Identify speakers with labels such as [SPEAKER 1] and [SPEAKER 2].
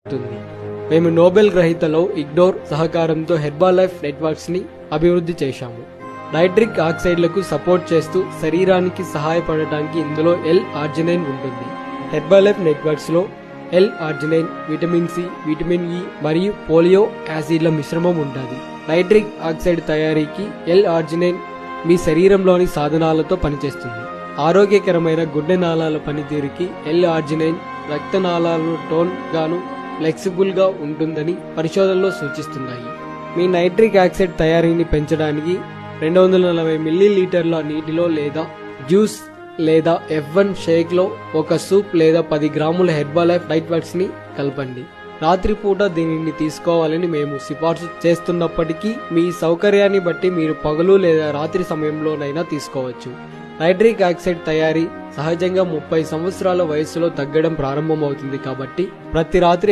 [SPEAKER 1] ఉంటుంది. మేము Nobel గ్రహీతలో ignore సహకారంతో హెర్బాలైఫ్ నెట్వర్క్స్ ని అభివృద్ధి చేశాము. నైట్రిక్ ఆక్సైడ్లకు సపోర్ట్ చేస్తూ శరీరానికి సహాయపడటానికి ఇందులో L-ఆర్జినైన్ ఉంటుంది. హెర్బాలైఫ్ నెట్వర్క్స్ లో L-ఆర్జినైన్, విటమిన్ సి, విటమిన్ ఇ మరియు పోలియో యాసిడ్ల మిశ్రమం ఉంటుంది. నైట్రిక్ ఆక్సైడ్ తయారీకి L-ఆర్జినైన్ మీ శరీరంలోని సాధనాలతో పనిచేస్తుంది. ఆరోగ్యకరమైన గుండె నాళాల పనితీరుకి L-ఆర్జినైన్ రక్తనాళాలను టోన్ గాను ఫ్లెక్సిబుల్ గా ఉంటుందని పరిశోధనలో సూచిస్తున్నాయి. మీ నైట్రిక్ ఆక్సైడ్ తయారీని పెంచడానికి 240 మిల్లీలీటర్ల నీటిలో లేదా జ్యూస్ లేదా F1 షేక్ లో ఒక సూప్ లేదా 10 గ్రాముల హెర్బాలైఫ్ నెట్వర్క్స్ ని కలపండి. రాత్రిపూట దీనిని తీసుకోవాలని మేము సిఫార్సు చేస్తున్నప్పటికీ మీ సౌకర్యాన్ని బట్టి మీరు పగలు లేదా రాత్రి సమయంలోనైనా తీసుకోవచ్చు. నైట్రిక్ ఆక్సైడ్ తయారీ సహజంగా 30 సంవత్సరాల వయసులో తగ్గడం ప్రారంభమవుతుంది కాబట్టి ప్రతి రాత్రి